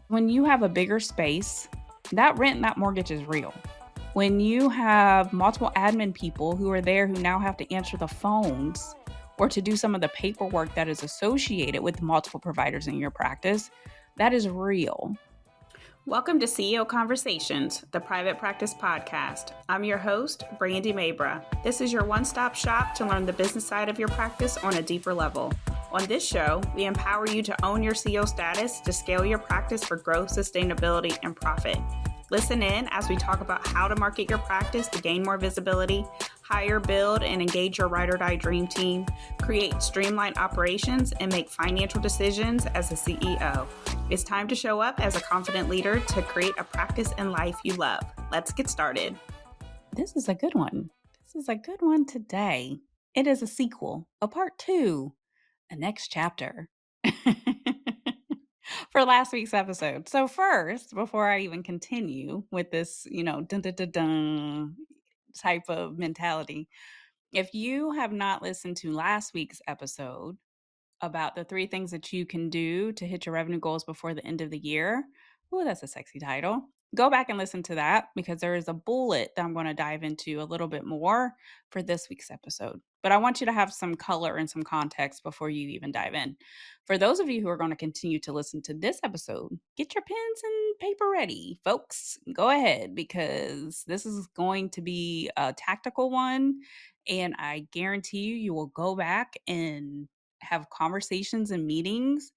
When you have a bigger space, that rent and that mortgage is real. When you have multiple admin people who are there who now have to answer the phones or to do some of the paperwork that is associated with multiple providers in your practice, that is real. Welcome to CEO Conversations, the private practice podcast. I'm your host, Brandy Mabra. This is your one-stop shop to learn the business side of your practice on a deeper level. On this show, we empower you to own your CEO status to scale your practice for growth, sustainability, and profit. Listen in as we talk about how to market your practice to gain more visibility, hire, build, and engage your ride or die dream team, create streamlined operations, and make financial decisions as a CEO. It's time to show up as a confident leader to create a practice and life you love. Let's get started. This is a good one. This is a good one today. It is a sequel, a part 2, a next chapter for last week's episode. So first, before I even continue with this, dun dun dun dun type of mentality, if you have not listened to last week's episode about the 3 things that you can do to hit your revenue goals before the end of the year, ooh, that's a sexy title. Go back and listen to that because there is a bullet that I'm going to dive into a little bit more for this week's episode. But I want you to have some color and some context before you even dive in. For those of you who are going to continue to listen to this episode, get your pens and paper ready, folks. Go ahead because this is going to be a tactical one. And I guarantee you will go back and have conversations and meetings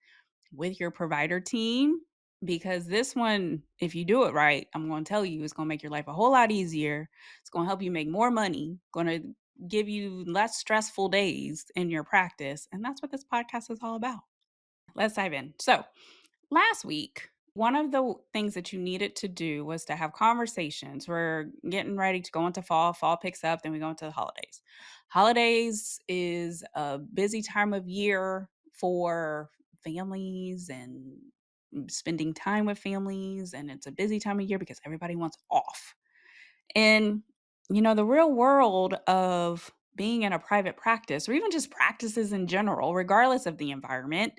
with your provider team because this one, if you do it right, I'm going to tell you, it's going to make your life a whole lot easier. It's going to help you make more money, going to give you less stressful days in your practice. And that's what this podcast is all about. Let's dive in. So, last week, one of the things that you needed to do was to have conversations. We're getting ready to go into fall. Fall picks up, then we go into the holidays. Holidays is a busy time of year for families and spending time with families. And it's a busy time of year because everybody wants off. And, the real world of being in a private practice or even just practices in general, regardless of the environment,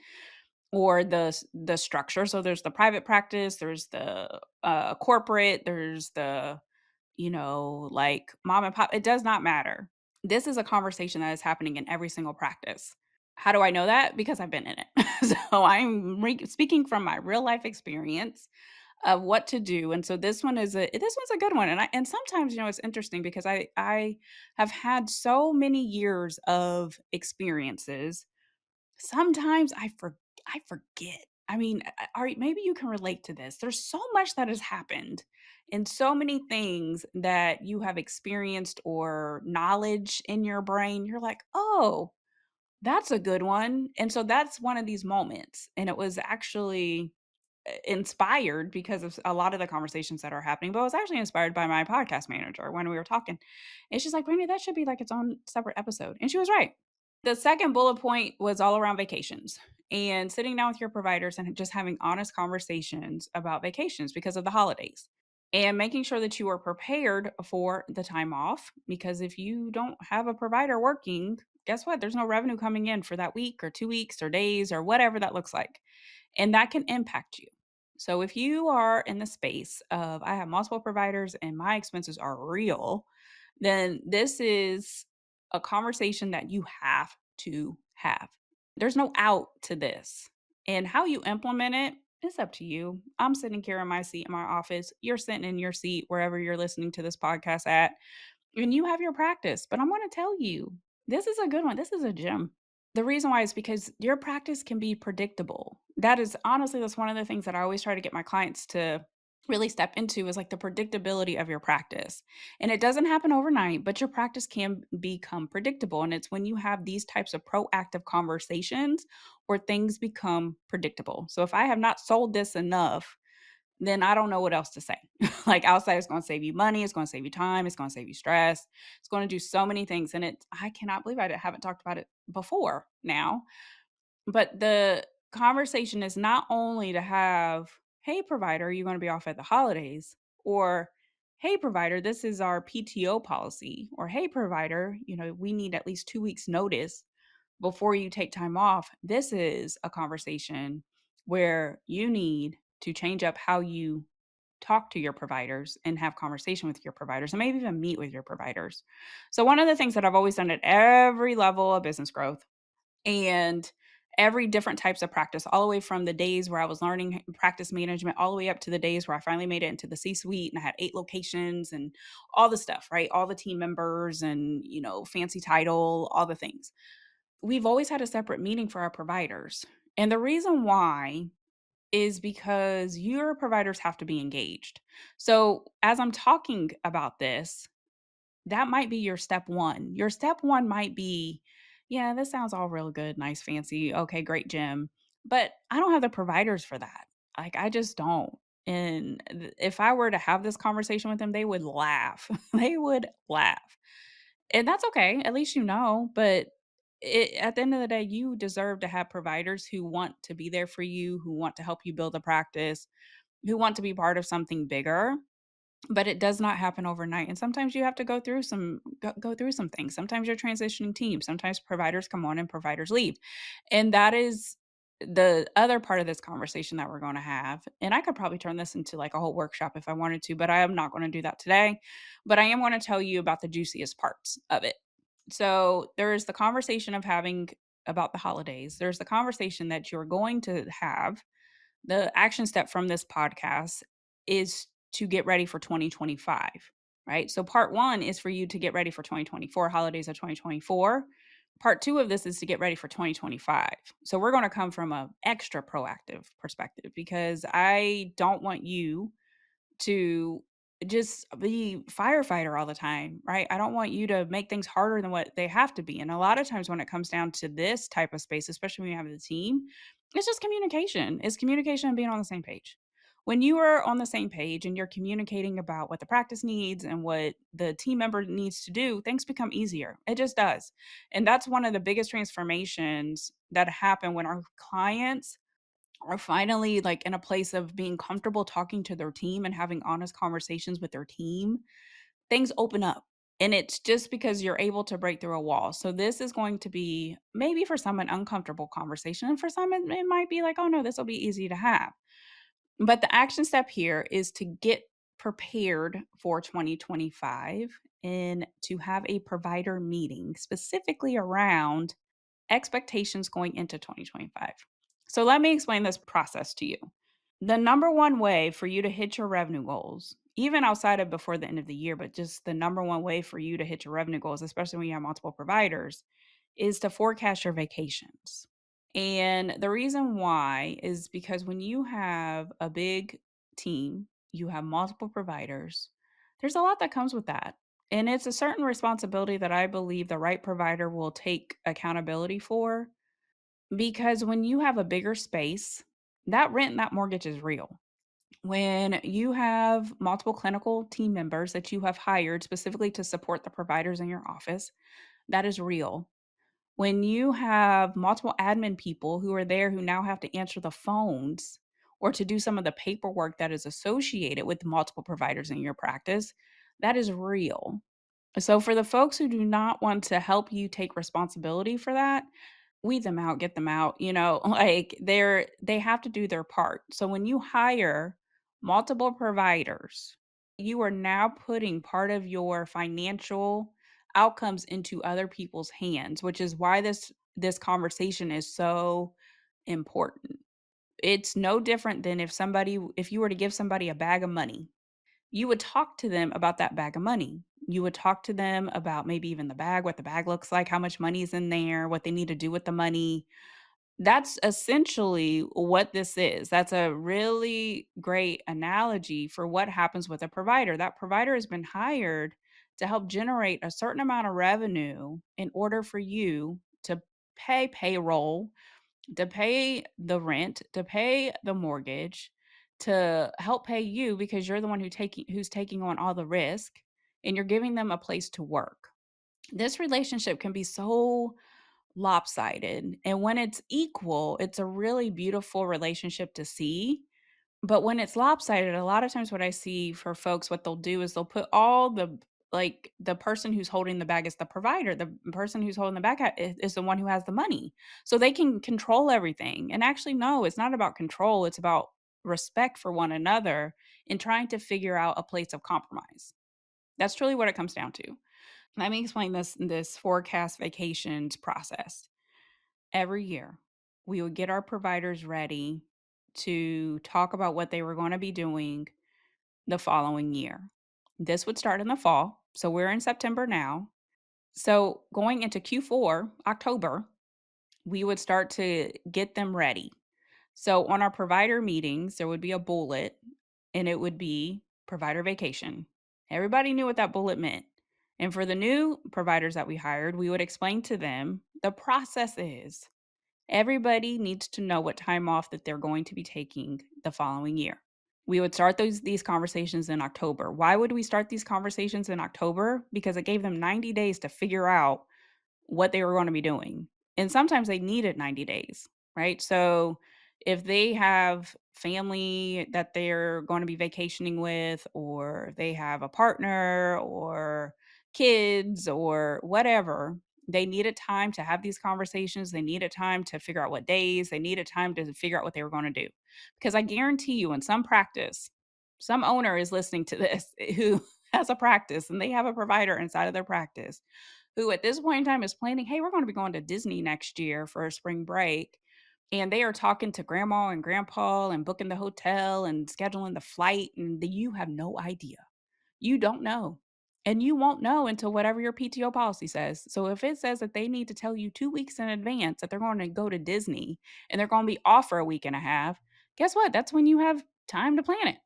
or the structure. So there's the private practice, there's the corporate, there's the like mom and pop. It does not matter. This is a conversation that is happening in every single practice. How do I know that? Because I've been in it. So I'm speaking from my real life experience of what to do. And so this one's a good one. And sometimes it's interesting because I have had so many years of experiences. Sometimes I forget. I mean, Ari, maybe you can relate to this. There's so much that has happened and so many things that you have experienced or knowledge in your brain. You're like, "Oh, that's a good one." And so that's one of these moments. And it was actually inspired because of a lot of the conversations that are happening, but I was actually inspired by my podcast manager when we were talking. And she's like, "Brandy, that should be like its own separate episode." And she was right. The second bullet point was all around vacations and sitting down with your providers and just having honest conversations about vacations because of the holidays and making sure that you are prepared for the time off. Because if you don't have a provider working, guess what? There's no revenue coming in for that week or 2 weeks or days or whatever that looks like. And that can impact you. So if you are in the space of, I have multiple providers and my expenses are real, then this is a conversation that you have to have. There's no out to this. And how you implement it is up to you. I'm sitting here in my seat in my office. You're sitting in your seat wherever you're listening to this podcast at, and you have your practice. But I'm going to tell you, this is a good one. This is a gem. The reason why is because your practice can be predictable. That is honestly, that's one of the things that I always try to get my clients to really step into is like the predictability of your practice. And it doesn't happen overnight, but your practice can become predictable. And it's when you have these types of proactive conversations where things become predictable. So if I have not sold this enough, then I don't know what else to say. Like outside, it's going to save you money, it's going to save you time, it's going to save you stress, it's going to do so many things. And I cannot believe I haven't talked about it before now. But the conversation is not only to have, hey, provider, you're going to be off at the holidays, or hey, provider, this is our PTO policy, or hey, provider, we need at least 2 weeks notice before you take time off. This is a conversation where you need to change up how you talk to your providers and have conversation with your providers and maybe even meet with your providers. So one of the things that I've always done at every level of business growth and every different types of practice, all the way from the days where I was learning practice management all the way up to the days where I finally made it into the C-suite and I had 8 locations and all the stuff, right? All the team members and, fancy title, all the things. We've always had a separate meeting for our providers. And the reason why is because your providers have to be engaged. So, as I'm talking about this, that might be your step 1. Your step 1 might be, "Yeah, this sounds all real good, nice, fancy. Okay, great, Jim, but I don't have the providers for that." Like, I just don't. And if I were to have this conversation with them, they would laugh. They would laugh. And that's okay, at least you know, but at the end of the day, you deserve to have providers who want to be there for you, who want to help you build a practice, who want to be part of something bigger. But it does not happen overnight, and sometimes you have to go through some things. Sometimes you're transitioning teams, sometimes providers come on and providers leave, and that is the other part of this conversation that we're gonna have, and I could probably turn this into, like, a whole workshop if I wanted to, but I am not gonna do that today, but I am gonna tell you about the juiciest parts of it. So, there's the conversation of having about the holidays, there's the conversation that you're going to have. The action step from this podcast is to get ready for 2025, right? So part 1 is for you to get ready for 2024, holidays of 2024. Part 2 of this is to get ready for 2025. So we're going to come from a extra proactive perspective because I don't want you to just be firefighter all the time, right? I don't want you to make things harder than what they have to be. And a lot of times when it comes down to this type of space, especially when you have the team, it's just communication. It's communication and being on the same page. When you are on the same page and you're communicating about what the practice needs and what the team member needs to do, things become easier. It just does. And that's one of the biggest transformations that happen when our clients are finally like in a place of being comfortable talking to their team and having honest conversations with their team, things open up. And it's just because you're able to break through a wall. So this is going to be maybe for some an uncomfortable conversation. And for some, it might be like, oh no, this will be easy to have. But the action step here is to get prepared for 2025 and to have a provider meeting specifically around expectations going into 2025. So let me explain this process to you. The number one way for you to hit your revenue goals, even outside of before the end of the year, but just the number one way for you to hit your revenue goals, especially when you have multiple providers, is to forecast your vacations. And the reason why is because when you have a big team, you have multiple providers, there's a lot that comes with that. And it's a certain responsibility that I believe the right provider will take accountability for because when you have a bigger space, that rent and that mortgage is real. When you have multiple clinical team members that you have hired specifically to support the providers in your office, that is real. When you have multiple admin people who are there who now have to answer the phones or to do some of the paperwork that is associated with multiple providers in your practice, that is real. So, for the folks who do not want to help you take responsibility for that, weed them out, get them out, like they have to do their part. So when you hire multiple providers, you are now putting part of your financial outcomes into other people's hands, which is why this conversation is so important. It's no different than if you were to give somebody a bag of money, you would talk to them about that bag of money. You would talk to them about maybe even the bag, what the bag looks like, how much money is in there, what they need to do with the money. That's essentially what this is. That's a really great analogy for what happens with a provider. That provider has been hired to help generate a certain amount of revenue in order for you to pay payroll, to pay the rent, to pay the mortgage, to help pay you because you're the one who's taking on all the risk and you're giving them a place to work. This relationship can be so lopsided, and when it's equal, it's a really beautiful relationship to see. But when it's lopsided, a lot of times what I see for folks, what they'll do is they'll put all the person who's holding the bag is the provider. The person who's holding the bag is the one who has the money. So they can control everything. And actually, no, it's not about control. It's about respect for one another and trying to figure out a place of compromise. That's truly what it comes down to. Let me explain this forecast vacations process. Every year, we would get our providers ready to talk about what they were going to be doing the following year. This would start in the fall. So we're in September now. So going into Q4, October, we would start to get them ready. So on our provider meetings, there would be a bullet and it would be provider vacation. Everybody knew what that bullet meant. And for the new providers that we hired, we would explain to them the process is everybody needs to know what time off that they're going to be taking the following year. We would start these conversations in October. Why would we start these conversations in October? Because it gave them 90 days to figure out what they were gonna be doing. And sometimes they needed 90 days, right? So if they have family that they're gonna be vacationing with, or they have a partner or kids or whatever, they needed time to have these conversations. They needed time to figure out what days, they needed time to figure out what they were gonna do. Because I guarantee you in some practice, some owner is listening to this who has a practice and they have a provider inside of their practice who at this point in time is planning, "Hey, we're gonna be going to Disney next year for a spring break." And they are talking to grandma and grandpa and booking the hotel and scheduling the flight, and you have no idea. You don't know. And you won't know until whatever your PTO policy says. So if it says that they need to tell you 2 weeks in advance that they're going to go to Disney and they're gonna be off for a week and a half, guess what? That's when you have time to plan it.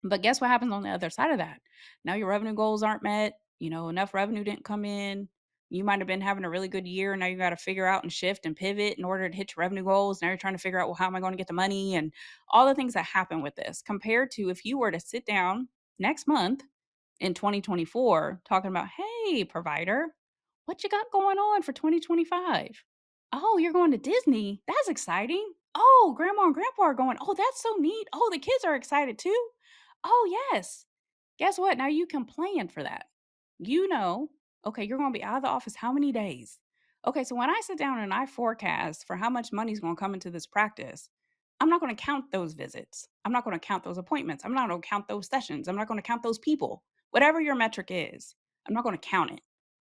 But guess what happens on the other side of that? Now your revenue goals aren't met, enough revenue didn't come in. You might have been having a really good year. Now you got to figure out and shift and pivot in order to hit your revenue goals. Now you're trying to figure out, well, how am I going to get the money and all the things that happen with this compared to if you were to sit down next month in 2024 talking about, "Hey, provider, what you got going on for 2025? Oh, you're going to Disney. That's exciting. Oh, grandma and grandpa are going. Oh, that's so neat. Oh, the kids are excited too. Oh, yes. Guess what? Now you can plan for that. You know, okay, you're going to be out of the office how many days? Okay, so when I sit down and I forecast for how much money is going to come into this practice, I'm not going to count those visits. I'm not going to count those appointments. I'm not going to count those sessions. I'm not going to count those people. Whatever your metric is, I'm not going to count it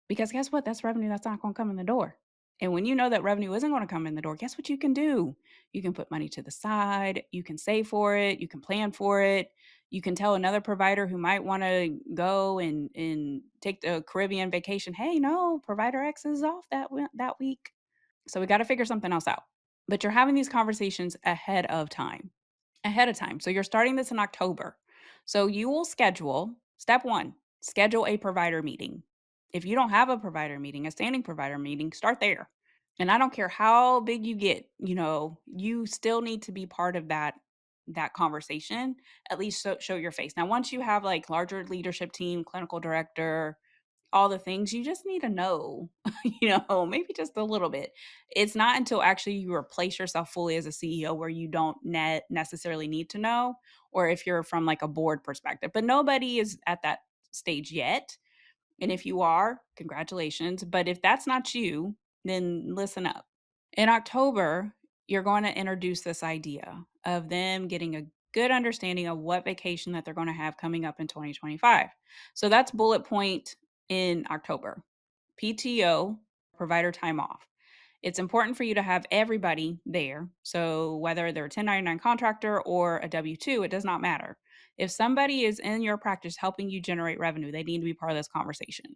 because guess what? That's revenue that's not going to come in the door. And when you know that revenue isn't going to come in the door, guess what you can do? You can put money to the side, you can save for it, you can plan for it. You can tell another provider who might want to go and take the Caribbean vacation, "Hey, no, provider X is off that week." So we got to figure something else out. But you're having these conversations ahead of time. Ahead of time. So you're starting this in October. So you will schedule step 1, schedule a provider meeting. If you don't have a provider meeting, a standing provider meeting, start there. And I don't care how big you get, you still need to be part of that conversation, at least show your face. Now, once you have like larger leadership team, clinical director, all the things, you just need to know, maybe just a little bit. It's not until actually you replace yourself fully as a CEO where you don't necessarily need to know, or if you're from like a board perspective. But nobody is at that stage yet. And if you are, congratulations. But if that's not you, then listen up. In October, you're going to introduce this idea of them getting a good understanding of what vacation that they're going to have coming up in 2025. So that's bullet point in October. PTO, provider time off. It's important for you to have everybody there. So whether they're a 1099 contractor or a W-2, it does not matter. If somebody is in your practice helping you generate revenue, they need to be part of this conversation.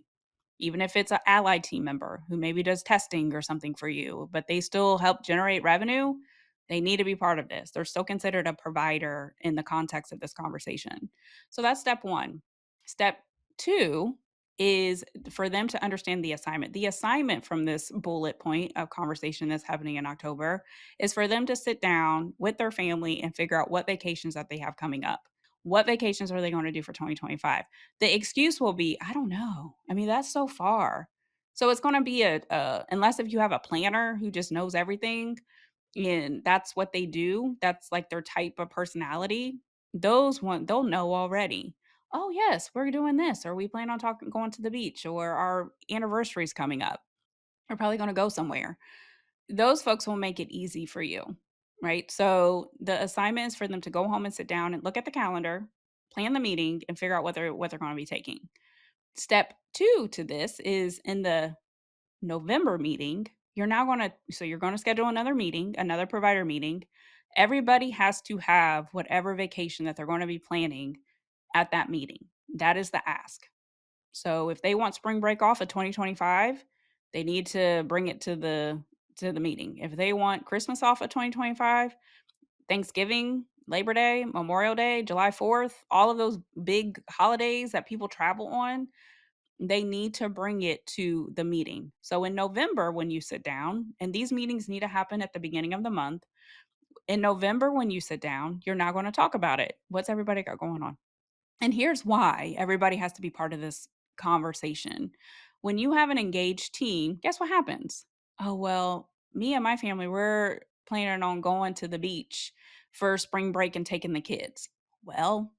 Even if it's an allied team member who maybe does testing or something for you, but they still help generate revenue, they need to be part of this. They're still considered a provider in the context of this conversation. So that's step 1. Step 2 is for them to understand the assignment. The assignment from this bullet point of conversation that's happening in October is for them to sit down with their family and figure out what vacations that they have coming up. What vacations are they going to do for 2025? The excuse will be, "I don't know. I mean, that's so far." So it's gonna be unless if you have a planner who just knows everything and that's what they do, that's like their type of personality, they'll know already. "Oh, yes, we're doing this," or "We plan on talking going to the beach," or "Our anniversary's coming up. We're probably gonna go somewhere." Those folks will make it easy for you. right? So the assignment is for them to go home and sit down and look at the calendar, plan the meeting, and figure out what they're going to be taking. Step 2 to this is in the November meeting, you're going to schedule another meeting, another provider meeting. Everybody has to have whatever vacation that they're going to be planning at that meeting. That is the ask. So if they want spring break off of 2025, they need to bring it to the meeting. If they want Christmas off of 2025, Thanksgiving, Labor Day, Memorial Day, July 4th, all of those big holidays that people travel on, they need to bring it to the meeting. So in November, when you sit down, and these meetings need to happen at the beginning of the month, in November, when you sit down, you're not going to talk about it. What's everybody got going on? And here's why everybody has to be part of this conversation. When you have an engaged team, guess what happens? Oh, well, me and my family, we're planning on going to the beach for spring break and taking the kids. Well,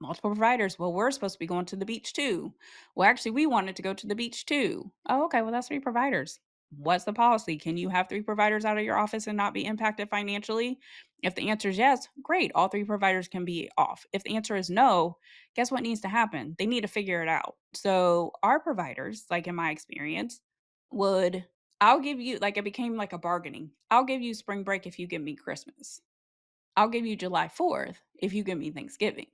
multiple providers. Well, we're supposed to be going to the beach too. Well, actually, we wanted to go to the beach too. Oh, okay. Well, that's three providers. What's the policy? Can you have three providers out of your office and not be impacted financially? If the answer is yes, great. All three providers can be off. If the answer is no, guess what needs to happen? They need to figure it out. So, our providers, like in my experience, would I'll give you like it became like a bargaining. I'll give you spring break if you give me Christmas. I'll give you July 4th if you give me Thanksgiving.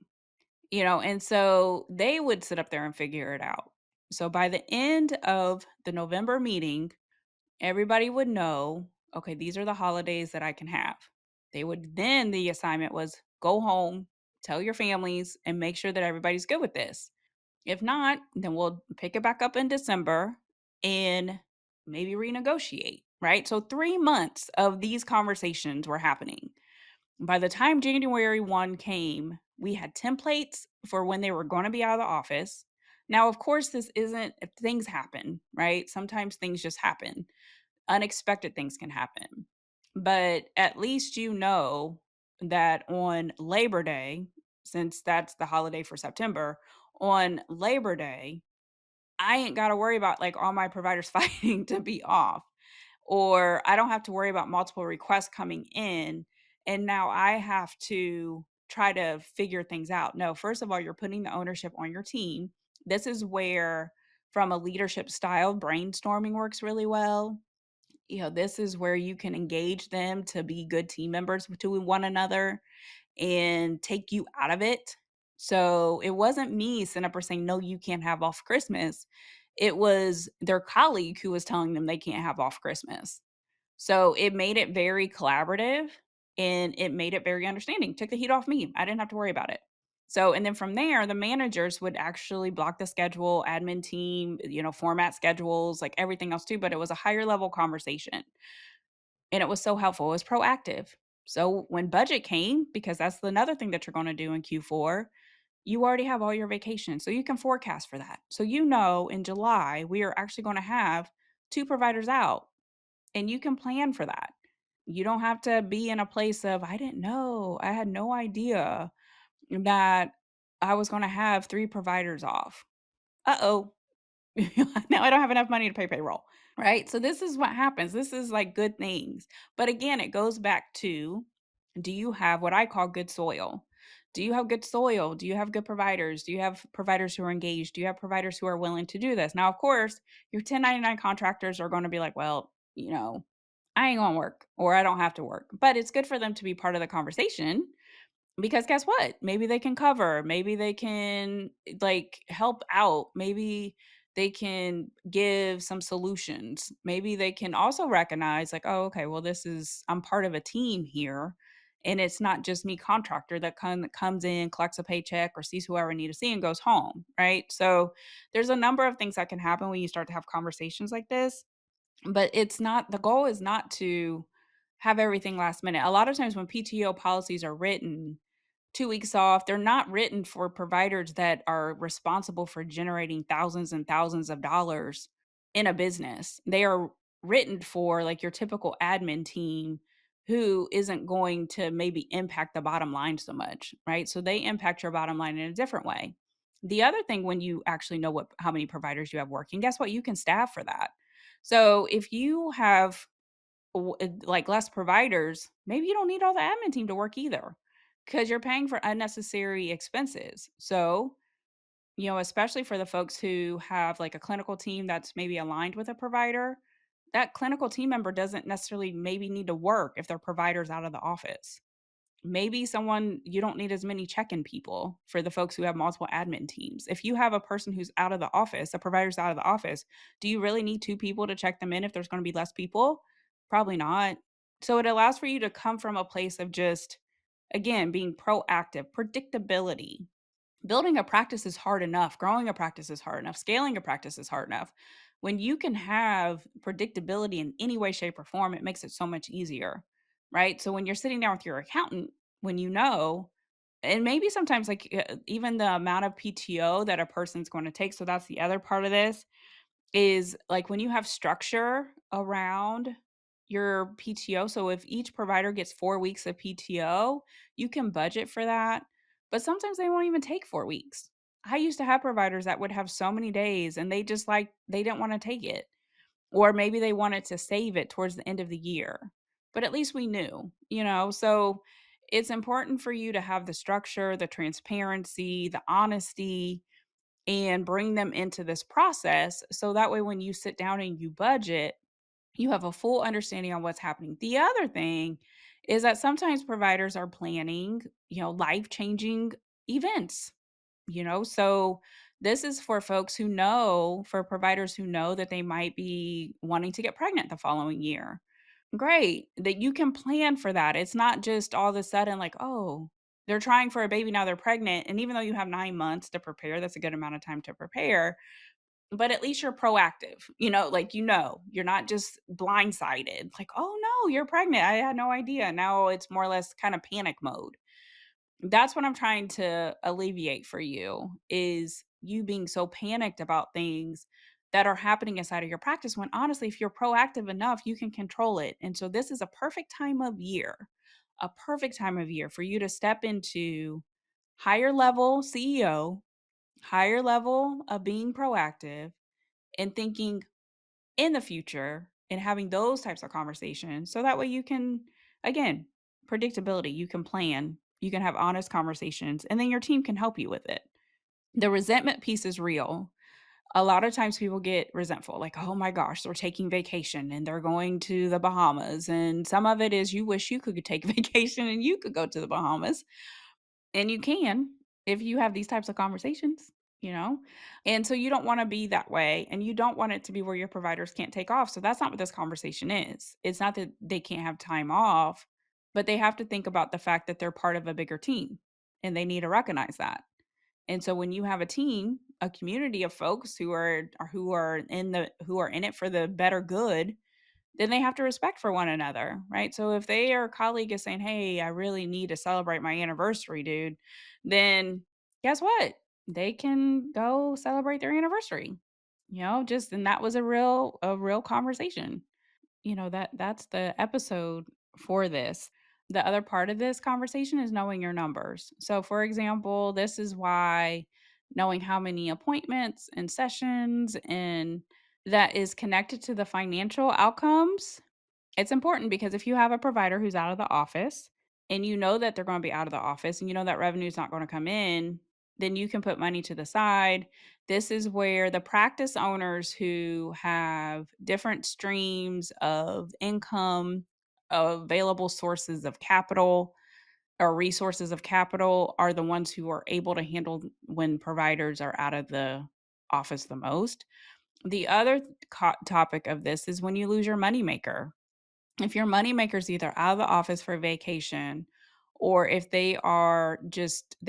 And so they would sit up there and figure it out. So by the end of the November meeting, everybody would know, okay, these are the holidays that I can have. The assignment was go home, tell your families, and make sure that everybody's good with this. If not, then we'll pick it back up in December and maybe renegotiate, right? So 3 months of these conversations were happening. By the time January 1 came, we had templates for when they were gonna be out of the office. Now, of course, this isn't if things happen, right? Sometimes things just happen. Unexpected things can happen. But at least you know that on Labor Day, since that's the holiday for September, on Labor Day, I ain't gotta worry about, like, all my providers fighting to be off, or I don't have to worry about multiple requests coming in, and now I have to try to figure things out. No, first of all, you're putting the ownership on your team. This is where, from a leadership style, brainstorming works really well. This is where you can engage them to be good team members to one another and take you out of it. So it wasn't me sitting up or saying, no, you can't have off Christmas. It was their colleague who was telling them they can't have off Christmas. So it made it very collaborative and it made it very understanding. Took the heat off me. I didn't have to worry about it. So, and then from there, the managers would actually block the schedule, admin team, format schedules, like everything else too. But it was a higher level conversation. And it was so helpful. It was proactive. So when budget came, because that's another thing that you're going to do in Q4, you already have all your vacation. So you can forecast for that. So in July, we are actually going to have two providers out and you can plan for that. You don't have to be in a place of, I didn't know. I had no idea that I was going to have three providers off. Uh-oh. Now I don't have enough money to pay payroll. Right? So this is what happens. This is like good things. But again, it goes back to, do you have what I call good soil? Do you have good soil? Do you have good providers? Do you have providers who are engaged? Do you have providers who are willing to do this? Now, of course, your 1099 contractors are going to be like, well, I ain't going to work or I don't have to work. But it's good for them to be part of the conversation because guess what? Maybe they can cover, maybe they can, like, help out, maybe they can give some solutions. Maybe they can also recognize like, "Oh, okay, well I'm part of a team here, and it's not just me contractor that comes in, collects a paycheck, or sees whoever I need to see and goes home," right? So, there's a number of things that can happen when you start to have conversations like this, but the goal is not to have everything last minute. A lot of times when PTO policies are written, 2 weeks off, they're not written for providers that are responsible for generating thousands and thousands of dollars in a business. They are written for, like, your typical admin team who isn't going to maybe impact the bottom line so much, right? So they impact your bottom line in a different way. The other thing, when you actually know how many providers you have working, guess what? You can staff for that. So if you have like less providers, maybe you don't need all the admin team to work either because you're paying for unnecessary expenses. So, especially for the folks who have like a clinical team that's maybe aligned with a provider, that clinical team member doesn't necessarily maybe need to work if their provider's out of the office. Maybe someone you don't need as many check-in people for the folks who have multiple admin teams. If you have a person who's out of the office, a provider's out of the office, do you really need 2 people to check them in if there's gonna be less people? Probably not. So it allows for you to come from a place of just, again, being proactive, predictability. Building a practice is hard enough, growing a practice is hard enough, scaling a practice is hard enough. When you can have predictability in any way, shape, or form, it makes it so much easier, right? So when you're sitting down with your accountant, when you know, and maybe sometimes like even the amount of PTO that a person's going to take. So that's the other part of this is, like, when you have structure around your PTO, so if each provider gets 4 weeks of PTO, you can budget for that, but sometimes they won't even take 4 weeks. I used to have providers that would have so many days, and they just, like, they didn't wanna take it, or maybe they wanted to save it towards the end of the year, but at least we knew, So, it's important for you to have the structure, the transparency, the honesty, and bring them into this process so that way when you sit down and you budget, you have a full understanding on what's happening. The other thing is that sometimes providers are planning, life-changing events, so this is for folks who know, for providers who know that they might be wanting to get pregnant the following year. Great, that you can plan for that. It's not just all of a sudden like, "Oh, they're trying for a baby, now they're pregnant," and even though you have 9 months to prepare, that's a good amount of time to prepare, but at least you're proactive, like, you're not just blindsided, like, "Oh, no, you're pregnant, I had no idea." Now it's more or less kinda panic mode. That's what I'm trying to alleviate for you, is you being so panicked about things that are happening inside of your practice when honestly, if you're proactive enough, you can control it. And so this is a perfect time of year for you to step into higher level CEO, higher level of being proactive and thinking in the future and having those types of conversations so that way you can, again, predictability, you can plan, you can have honest conversations, and then your team can help you with it. The resentment piece is real. A lot of times people get resentful, like, oh my gosh, they're taking vacation and they're going to the Bahamas. And some of it is you wish you could take vacation and you could go to the Bahamas. And you can if you have these types of conversations, you know? And so you don't wanna be that way, and you don't want it to be where your providers can't take off, so that's not what this conversation is. It's not that they can't have time off, but they have to think about the fact that they're part of a bigger team, and they need to recognize that. And so when you have a team, a community of folks who are in it for the better good, then they have to respect for one another, right? So if their colleague is saying, "Hey, I really need to celebrate my anniversary, dude," then guess what? They can go celebrate their anniversary. Just and that was a real conversation. That's the episode for this. The other part of this conversation is knowing your numbers. So for example, this is why knowing how many appointments and sessions and that is connected to the financial outcomes, it's important because if you have a provider who's out of the office and you know that they're going to be out of the office and you know that revenue is not going to come in, then you can put money to the side. This is where the practice owners who have different streams of income, available sources of capital or resources of capital are the ones who are able to handle when providers are out of the office the most. The other topic of this is when you lose your moneymaker. If your moneymaker's either out of the office for vacation or if they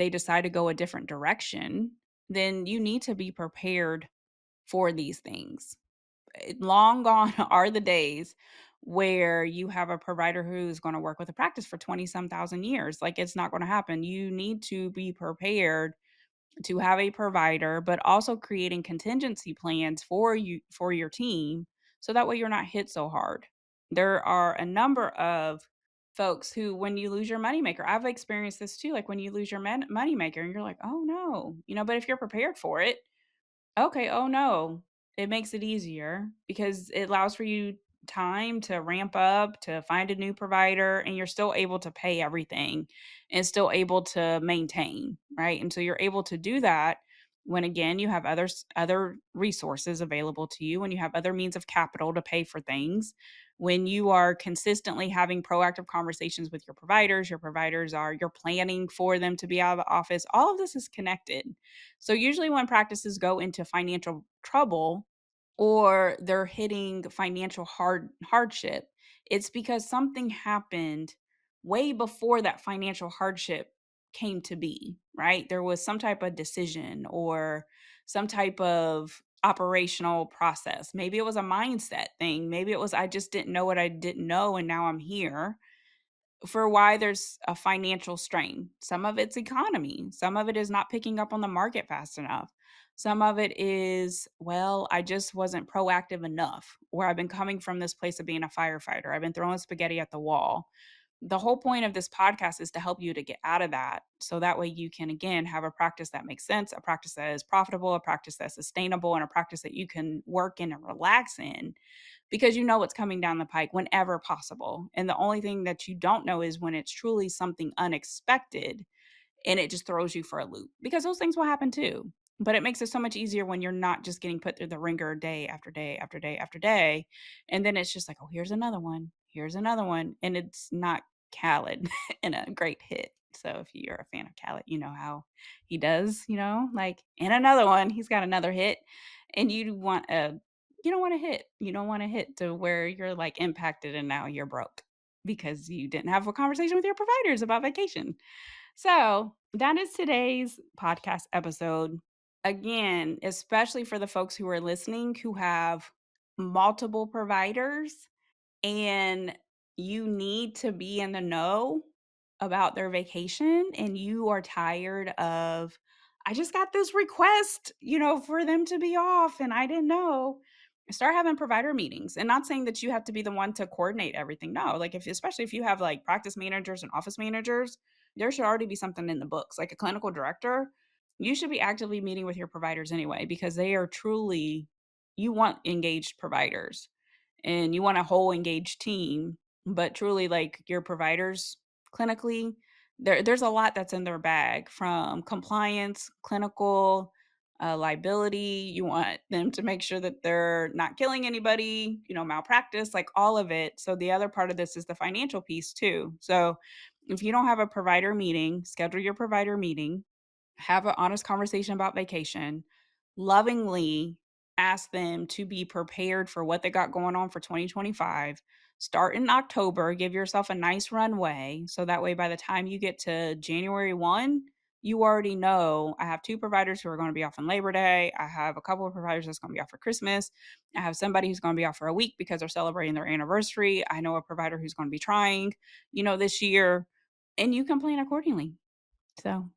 decide to go a different direction, then you need to be prepared for these things. Long gone are the days where you have a provider who's going to work with a practice for 20 some thousand years. Like it's not going to happen. You need to be prepared to have a provider, but also creating contingency plans for your team so that way you're not hit so hard. There are a number of folks who when you lose your moneymaker, I've experienced this too, like when you lose your moneymaker and you're like, "Oh no." But if you're prepared for it, okay, oh no. It makes it easier because it allows for you time to ramp up, to find a new provider, and you're still able to pay everything and still able to maintain, right? And so you're able to do that when again you have other resources available to you, when you have other means of capital to pay for things, when you are consistently having proactive conversations with your providers are you're planning for them to be out of the office. All of this is connected. So usually when practices go into financial trouble or they're hitting financial hardship, it's because something happened way before that financial hardship came to be, right? There was some type of decision or some type of operational process. Maybe it was a mindset thing. Maybe it was I just didn't know what I didn't know and now I'm here for why there's a financial strain. Some of it's economy, some of it is not picking up on the market fast enough. Some of it is, well, I just wasn't proactive enough, or I've been coming from this place of being a firefighter. I've been throwing spaghetti at the wall. The whole point of this podcast is to help you to get out of that. So that way you can, again, have a practice that makes sense, a practice that is profitable, a practice that's sustainable, and a practice that you can work in and relax in because you know what's coming down the pike whenever possible. And the only thing that you don't know is when it's truly something unexpected and it just throws you for a loop because those things will happen too. But it makes it so much easier when you're not just getting put through the ringer day after day after day after day. And then it's just like, oh, here's another one. Here's another one. And it's not Khaled in a great hit. So if you're a fan of Khaled, you know how he does, like in another one, he's got another hit. And you don't want to hit. You don't want to hit to where you're like impacted and now you're broke because you didn't have a conversation with your providers about vacation. So that is today's podcast episode. Again, especially for the folks who are listening who have multiple providers and you need to be in the know about their vacation and you are tired of, I just got this request, for them to be off and I didn't know. Start having provider meetings and not saying that you have to be the one to coordinate everything. No, like especially if you have like practice managers and office managers, there should already be something in the books. Like a clinical director, you should be actively meeting with your providers anyway because they are truly, you want engaged providers and you want a whole engaged team, but truly like your providers clinically, there's a lot that's in their bag from compliance, clinical, liability. You want them to make sure that they're not killing anybody, malpractice, like all of it. So the other part of this is the financial piece too. So if you don't have a provider meeting, schedule your provider meeting, have an honest conversation about vacation, lovingly ask them to be prepared for what they got going on for 2025. Start in October, give yourself a nice runway so that way by the time you get to January 1, you already know I have two providers who are going to be off on Labor Day. I have a couple of providers that's going to be off for Christmas. I have somebody who's going to be off for a week because they're celebrating their anniversary. I know a provider who's going to be trying, this year, and you can plan accordingly. So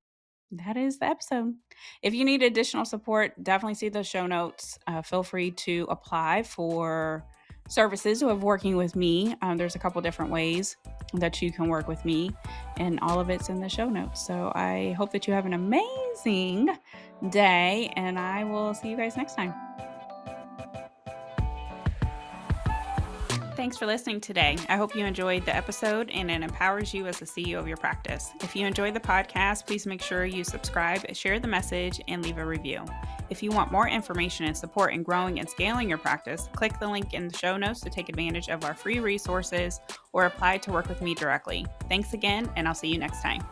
that is the episode. If you need additional support, definitely see the show notes. Feel free to apply for services of working with me. There's a couple different ways that you can work with me, and all of it's in the show notes. So I hope that you have an amazing day, and I will see you guys next time. Thanks for listening today. I hope you enjoyed the episode and it empowers you as the CEO of your practice. If you enjoyed the podcast, please make sure you subscribe, share the message, and leave a review. If you want more information and support in growing and scaling your practice, click the link in the show notes to take advantage of our free resources or apply to work with me directly. Thanks again, and I'll see you next time.